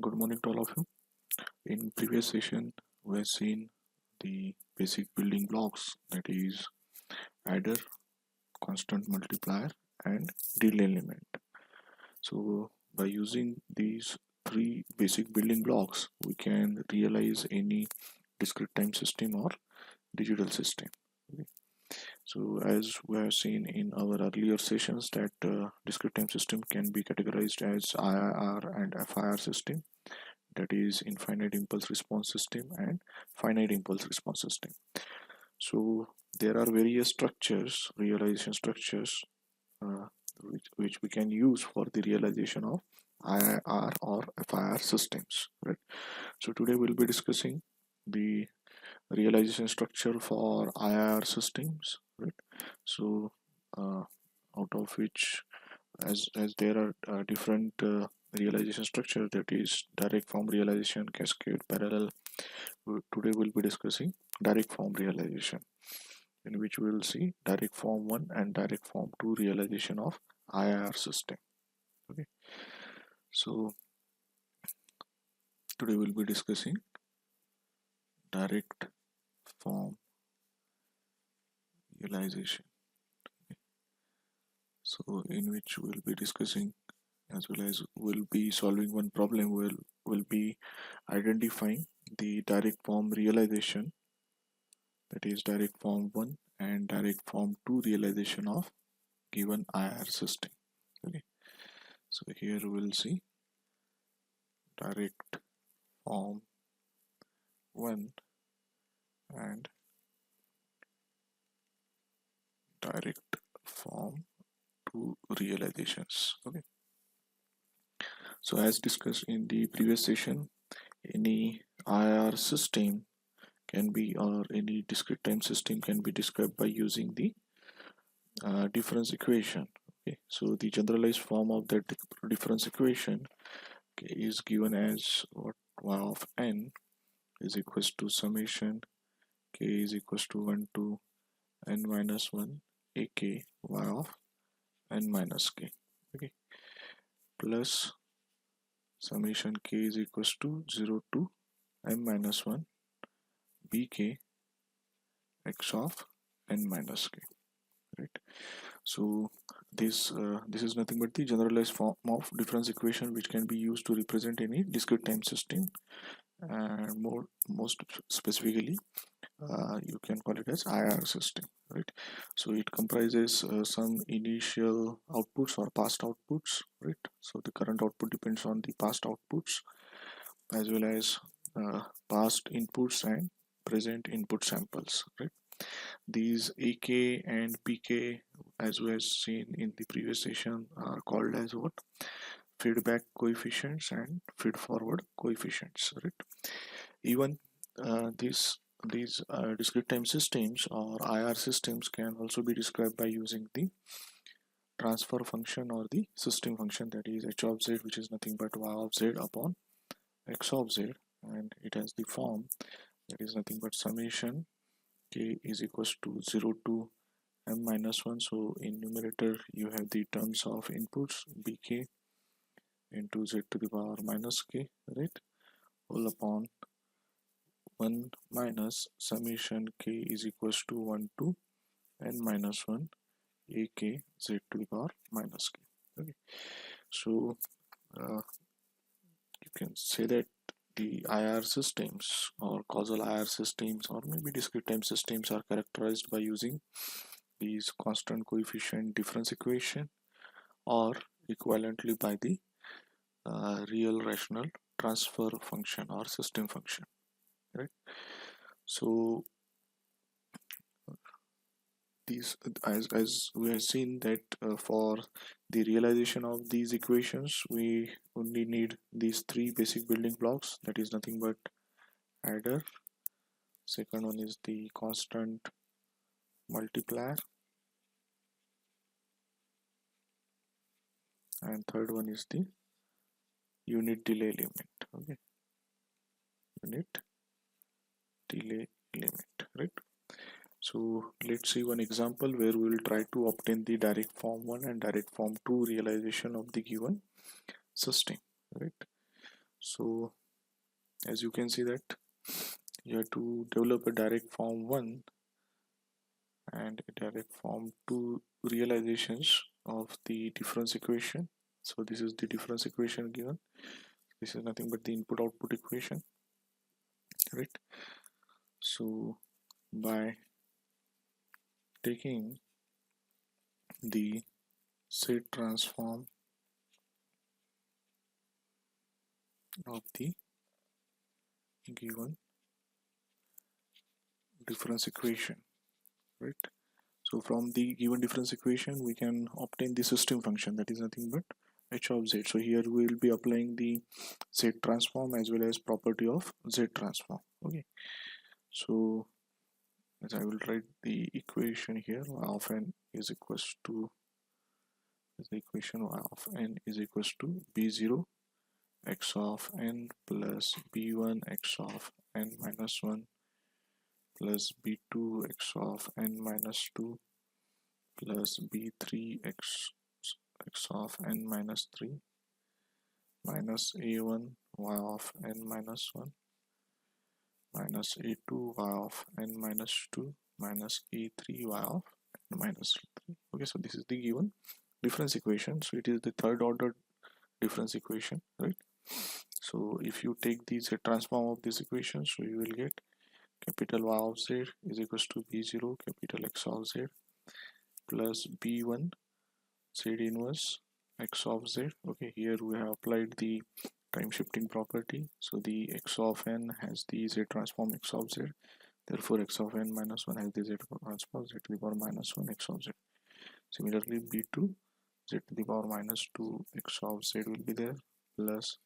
Good morning to all of you. In previous session, we have seen the basic building blocks, that is adder, constant multiplier, and delay element. So by using these three basic building blocks, we can realize any discrete time system or digital system. Okay. So as we have seen in our earlier sessions that discrete time system can be categorized as IIR and FIR system, that is infinite impulse response system and finite impulse response system. So there are various structures, realization structures, uh, which we can use for the realization of IIR or FIR systems, right? So today we'll be discussing the realization structure for IIR systems, right? So uh, out of which, as there are different realization structure, that is direct form realization, cascade, parallel. Today we'll be discussing direct form realization, in which we will see direct form 1 and direct form 2 realization of IIR system. Okay, so today we'll be discussing direct form realization. Okay. So in which we'll be discussing, as well as we'll be solving one problem. We'll be identifying the direct form realization, that is direct form 1 and direct form 2 realization of given IR system. Okay, so here we'll see direct form 1 and direct form 2 realizations. Okay, so as discussed in the previous session, any IR system can be, or any discrete time system can be described by using the difference equation. Okay, so the generalized form of that difference equation, okay, is given as what y of n is equals to summation k is equals to 1 to n minus 1 ak y of n minus k, okay, plus summation k is equals to 0 to m minus 1 bk x of n minus k, right? So this is nothing but the generalized form of difference equation which can be used to represent any discrete time system, and most specifically you can call it as IR system, right? So it comprises some initial outputs or past outputs, right? So the current output depends on the past outputs, as well as past inputs and present input samples, right? These AK and PK, as we have seen in the previous session, are called as what? Feedback coefficients and feed forward coefficients, right? Even these discrete time systems or IR systems can also be described by using the transfer function or the system function, that is h of z, which is nothing but y of z upon x of z, and it has the form that is nothing but summation k is equals to 0 to m minus 1. So in numerator you have the terms of inputs bk into z to the power minus k, right, all upon 1 minus summation k is equals to 1 to n minus 1 ak z to the power minus k. Okay, so you can say that the IR systems or causal IR systems or maybe discrete time systems are characterized by using these constant coefficient difference equation, or equivalently by the real rational transfer function or system function, right? So these, as we have seen that for the realization of these equations we only need these three basic building blocks, that is nothing but adder, second one is the constant multiplier, and third one is the unit delay element. Okay, unit delay element, right? So let's see one example where we will try to obtain the direct form 1 and direct form 2 realization of the given system, right? So as you can see that you have to develop a direct form 1 and a direct form 2 realizations of the difference equation. So this is the difference equation given. This is nothing but the input output equation, right? So by taking the Z transform of the given difference equation, right? So from the given difference equation we can obtain the system function, that is nothing but h of z. So here we will be applying the Z transform as well as property of Z transform. Okay, so as I will write the equation here, y of n is equals to, the equation y of n is equals to b0 x of n plus b1 x of n minus 1 plus b2 x of n minus 2 plus b3 x of n minus 3 minus a1 y of n minus 1 minus a2 y of n minus 2 minus a3 y of n minus 3. Okay, so this is the given difference equation. So it is the third order difference equation, right? So if you take the Z transform of this equation, so you will get capital Y of Z is equals to B0 capital X of Z plus B1 Z inverse X of Z. Okay, here we have applied the time shifting property. So the X of n has the Z transform X of Z. Therefore, X of n minus 1 has the Z transform Z to the power minus 1 X of Z. Similarly, B2 Z to the power minus 2 X of Z will be there plus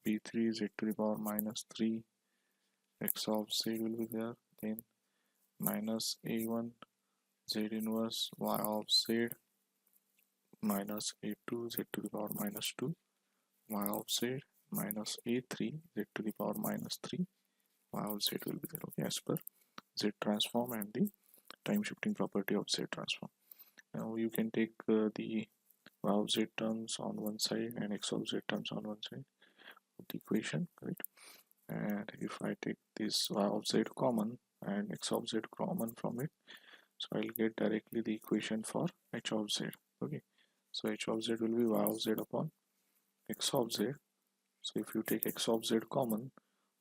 b3 Z to the power minus 3 X of Z will be there, then minus a1 Z inverse Y of Z minus a2 Z to the power minus 2 Y of Z minus a3 Z to the power minus 3 Y of Z will be there, okay, as per Z transform and the time shifting property of Z transform. Now you can take the Y of Z terms on one side and X of Z terms on one side of the equation, right? And if I take this Y of Z common and X of Z common from it, so I'll get directly the equation for H of Z. Okay, so H of Z will be Y of Z upon X of Z. So if you take X of Z common,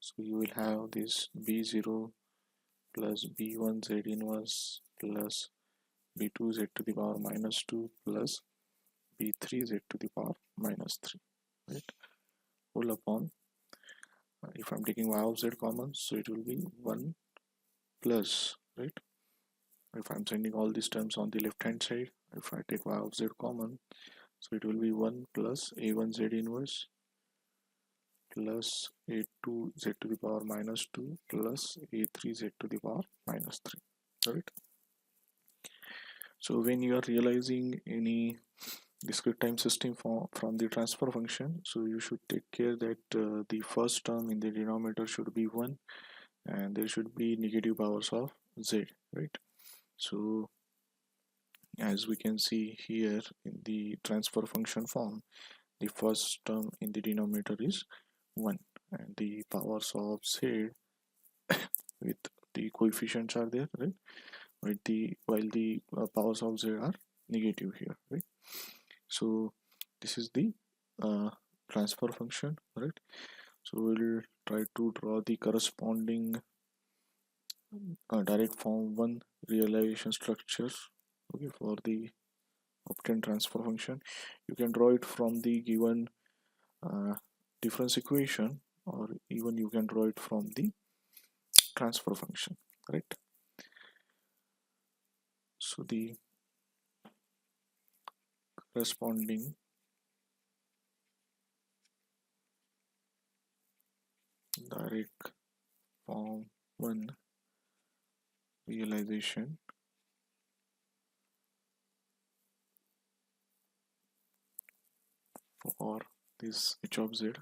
so you will have this B0 plus B1 Z inverse plus B2 Z to the power minus 2 plus B3 Z to the power minus 3, right? Whole upon, if I'm taking Y of Z common, so it will be 1 plus, right? If I'm sending all these terms on the left hand side, if I take Y of Z common, so it will be 1 plus a1 Z inverse plus a2 Z to the power minus 2 plus a3 Z to the power minus 3, right? So when you are realizing any discrete time system from the transfer function, so you should take care that the first term in the denominator should be 1 and there should be negative powers of Z, right? So as we can see here in the transfer function form, the first term in the denominator is 1 and the powers of Z with the coefficients are there, right? While the powers of Z are negative here, right? So this is the transfer function, right? So we'll try to draw the corresponding direct form 1 realization structures, okay, for the obtained transfer function. You can draw it from the given difference equation, or even you can draw it from the transfer function, right? So the corresponding direct form 1 realization for this H of Z.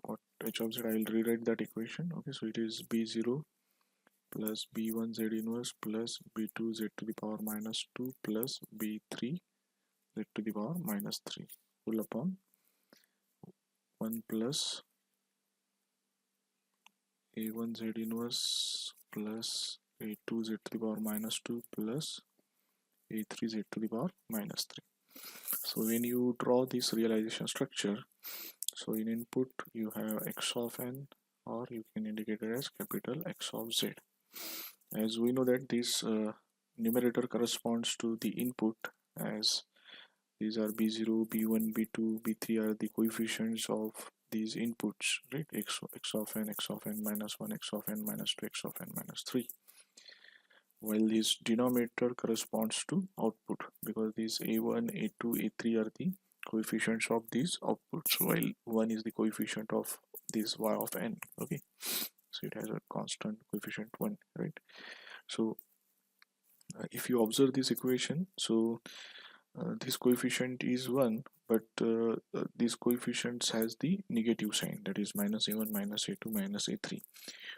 What H of Z, I will rewrite that equation. Okay, so it is B0 plus B1 Z inverse plus B2 Z to the power minus 2 plus B3 Z to the power minus 3 whole upon a1 plus a1 z inverse plus a2 z to the power minus 2 plus a3 z to the power minus 3. So when you draw this realization structure, so in input you have x of n, or you can indicate it as capital X of z. As we know that this numerator corresponds to the input, as these are b0, b1, b2, b3 are the coefficients of these inputs, right? X of n minus 1, x of n minus 2, x of n minus 3. While this denominator corresponds to output, because these a1, a2, a3 are the coefficients of these outputs, while 1 is the coefficient of this y of n. Okay, so it has a constant coefficient 1, right? So if you observe this equation, so this coefficient is 1, but these coefficients has the negative sign, that is minus a1, minus a2, minus a3.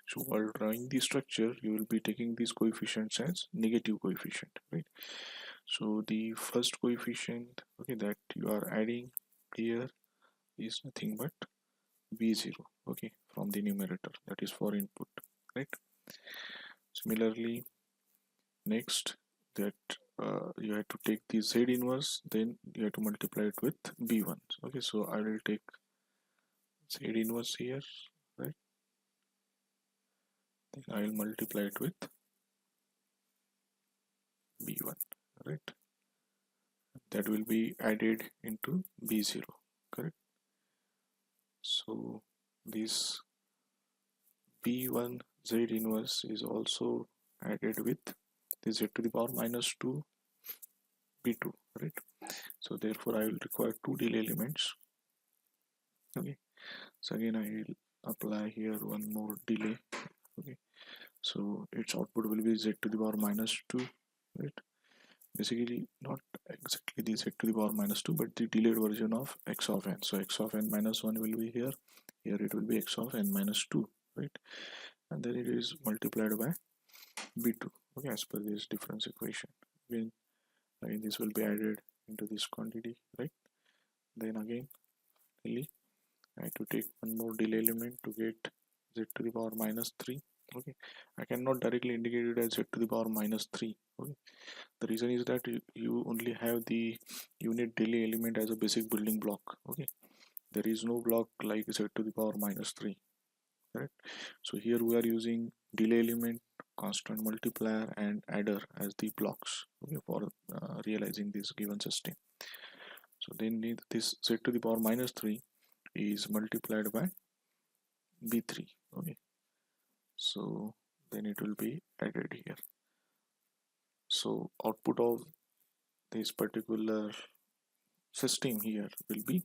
So while drawing the structure, you will be taking these coefficients as negative coefficient, right? So the first coefficient, okay, that you are adding here is nothing but b0, okay, from the numerator, that is for input, right? Similarly, next, that you have to take the z inverse, then you have to multiply it with b1. Okay, so I will take z inverse here, right? Then I will multiply it with b1, right? That will be added into b0, correct? So this b1 z inverse is also added with the z to the power minus 2 b2, right? So therefore I will require two delay elements. Okay, so again I will apply here one more delay. Okay, so its output will be z to the power minus 2, right? Basically not exactly the z to the power minus 2, but the delayed version of x of n. So x of n minus 1 will be here it will be x of n minus 2, right? And then it is multiplied by b2, okay, as per this difference equation. Again this will be added into this quantity, right? Then again really I have to take one more delay element to get z to the power minus 3. Okay, I cannot directly indicate it as z to the power minus 3. Okay, the reason is that you only have the unit delay element as a basic building block. Okay, there is no block like z to the power minus 3, correct? So here we are using delay element, constant multiplier, and adder as the blocks, okay, for realizing this given system. So then this z to the power minus 3 is multiplied by b3. Okay, so then it will be added here. So output of this particular system here will be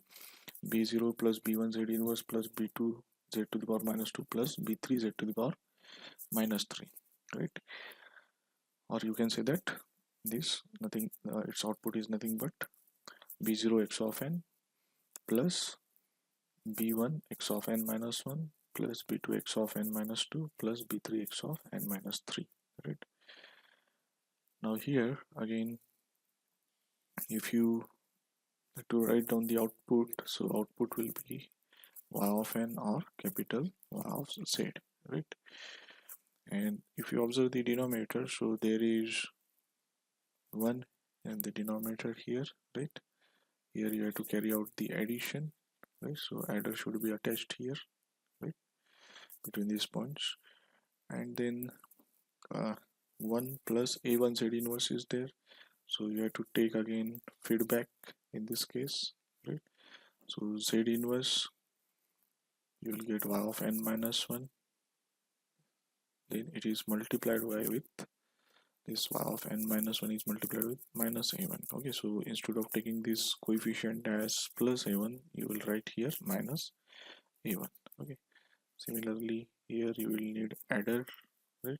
b0 plus b1 z inverse plus b2 z to the power minus 2 plus b3 z to the power minus 3, right? Or you can say that this nothing its output is nothing but b0 x of n plus b1 x of n minus 1 plus b2 x of n minus 2 plus b3 x of n minus 3, right? Now here again, if you have to write down the output, so output will be y of n or capital Y of z, right? And if you observe the denominator, so there is 1 in the denominator here, right? Here you have to carry out the addition, right? So adder should be attached here, right, between these points. And then 1 plus a1 z inverse is there, so you have to take again feedback in this case, right? So z inverse, you will get y of n minus 1, then it is multiplied by with this y of n minus 1 is multiplied with minus a1. Okay, so instead of taking this coefficient as plus a1, you will write here minus a1. Okay, similarly here you will need adder, right?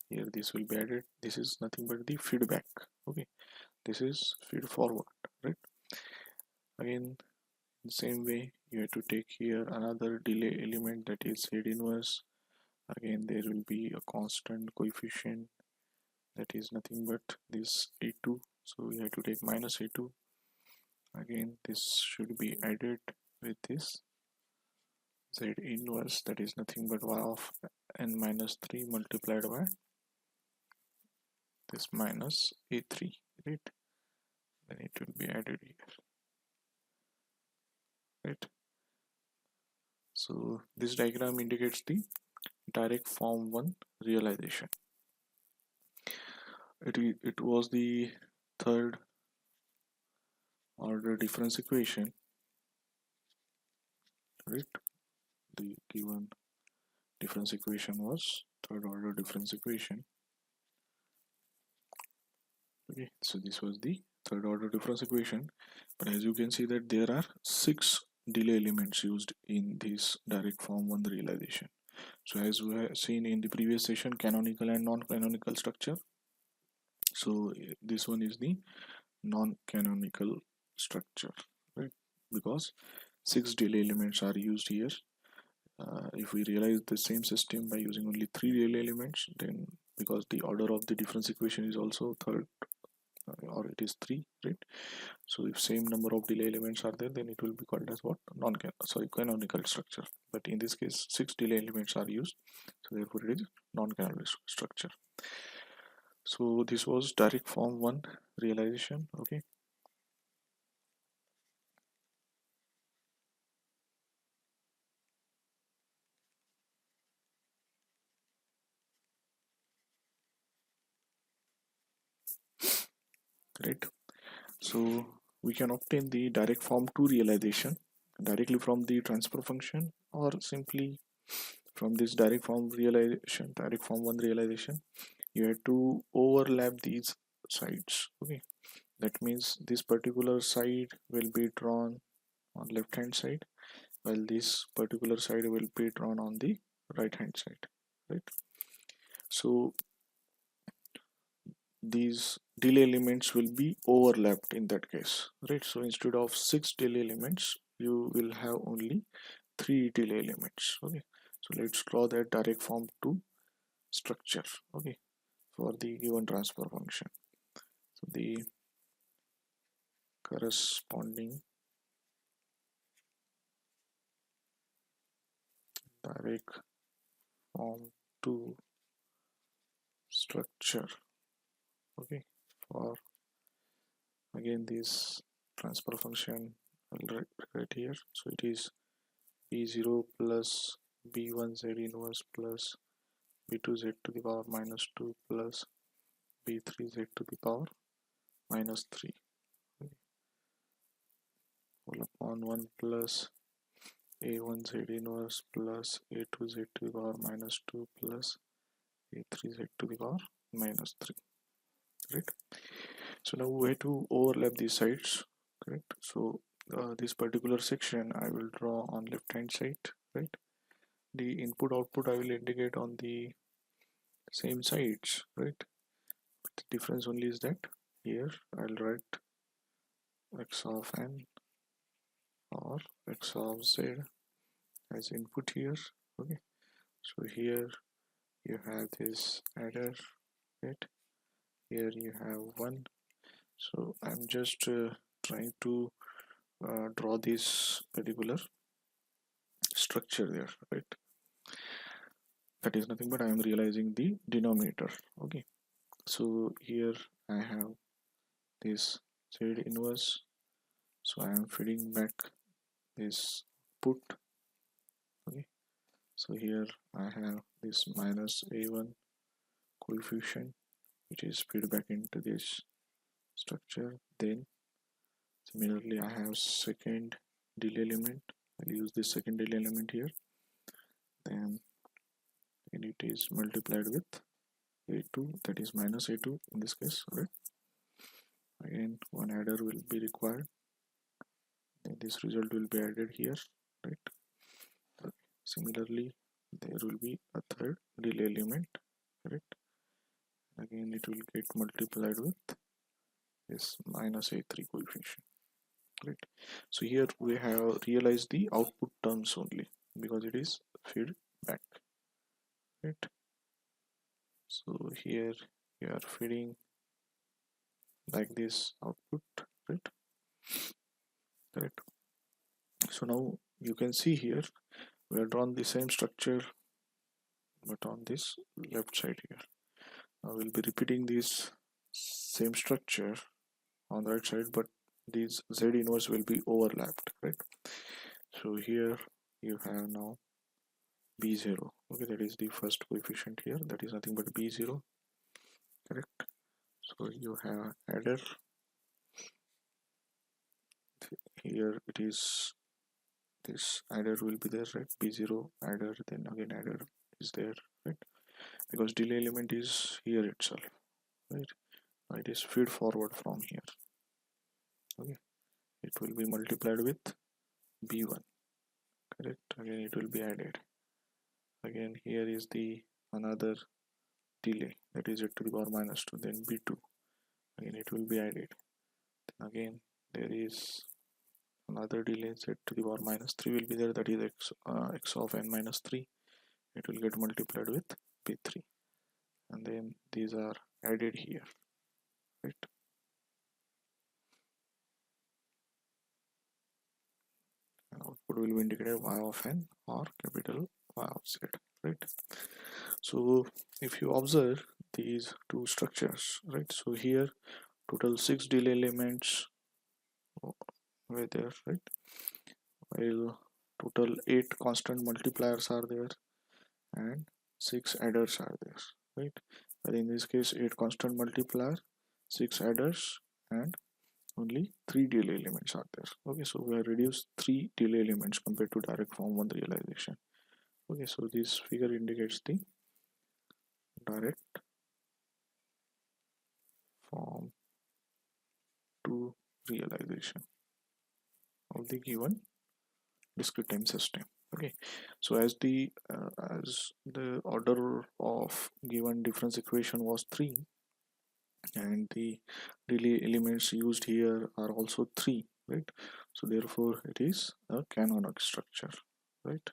Here this will be added. This is nothing but the feedback. Okay, this is feed forward, right? Again, the same way you have to take here another delay element, that is z inverse. Again there will be a constant coefficient, that is nothing but this a2, so you have to take minus a2. Again this should be added with this z inverse, that is nothing but y of n minus 3 multiplied by this minus a3, right? Then it will be added here, right? So this diagram indicates the direct form 1 realization. It was the third order difference equation, right? The given difference equation was third order difference equation. Okay, so this was the third order difference equation, but as you can see that there are 6 delay elements used in this direct form 1 realization. So as we have seen in the previous session, canonical and non-canonical structure. So this one is the non-canonical structure, right? Because 6 delay elements are used here. If we realize the same system by using only 3 delay elements, then because the order of the difference equation is also third, or it is 3, right? So if same number of delay elements are there, then it will be called as what? Canonical structure. But in this case 6 delay elements are used, so therefore it is non-canonical structure. So this was direct form 1 realization. Okay, great. So we can obtain the direct form 2 realization directly from the transfer function, or simply from this direct form realization, direct form 1 realization, you have to overlap these sides. Okay, that means this particular side will be drawn on left hand side, while this particular side will be drawn on the right hand side, right? So these delay elements will be overlapped in that case, right? So instead of 6 delay elements, you will have only 3 delay elements. Okay, so let's draw that direct form 2 structure, okay, for the given transfer function. So the corresponding direct form 2 structure, okay, for again this transfer function, I'll write right here. So it is b0 plus b1z inverse plus b2z to the power minus 2 plus b3z to the power minus 3, okay, whole upon 1 plus a1z inverse plus a2z to the power minus 2 plus a3z to the power minus 3, right? So now we have to overlap these sides, correct? So this particular section I will draw on left hand side, right? The input output I will indicate on the same sides, right? But the difference only is that here I'll write x of n or x of z as input here, okay? So here you have this adder, right? Here you have 1. So I'm just trying to draw this particular structure there, right? That is nothing but I am realizing the denominator. Okay, so here I have this z inverse, so I am feeding back this put. Okay, so here I have this minus a1 coefficient which is fed back into this structure. Then similarly I have second delay element, I'll use this second delay element here, then and it is multiplied with a2, that is minus a2 in this case, right? Again one adder will be required, then this result will be added here, right? Okay. Similarly there will be a third delay element, correct? Again it will get multiplied with this minus a3 coefficient, right? So here we have realized the output terms only because it is fed back, right? So here we are feeding like this output, right? Correct. So now you can see here we have drawn the same structure but on this left side here. Now we'll be repeating this same structure on the right side, but these z inverse will be overlapped, right? So here you have now b0. Okay, that is the first coefficient here, that is nothing but b0, correct? So you have adder here, it is this adder will be there, right? b0 adder, then again adder is there, right? Because delay element is here itself, right? Now it is feed forward from here. Okay, it will be multiplied with b1, correct? Again it will be added. Again here is the another delay, that is z to the power minus 2, then b2, again it will be added. Then again there is another delay, z to the power minus 3 will be there, that is x of n minus 3, it will get multiplied with b3, and then these are added here, right? And output will be indicated y of n or capital Y of z, right? So if you observe these two structures, right, so here total 6 delay elements were there, right, while total 8 constant multipliers are there and 6 adders are there, right? But in this case 8 constant multiplier, 6 adders, and only 3 delay elements are there. Okay, so we have reduced 3 delay elements compared to direct form 1 realization. Okay, so this figure indicates the direct form 2 realization of the given discrete time system. Okay, so as the order of given difference equation was 3 and the delay elements used here are also 3, right? So therefore it is a canonic structure, right?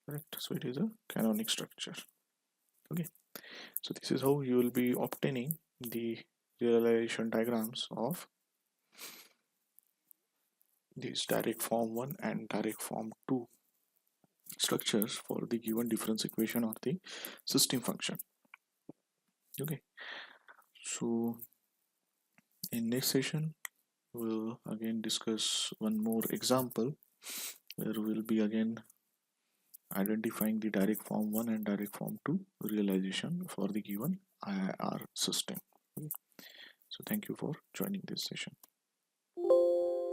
Correct. So it is a canonic structure. Okay, so this is how you will be obtaining the realization diagrams of these direct form 1 and direct form 2 structures for the given difference equation or the system function. Okay, so in next session we'll again discuss one more example where we'll be again identifying the direct form 1 and direct form 2 realization for the given IIR system. Okay. So thank you for joining this session.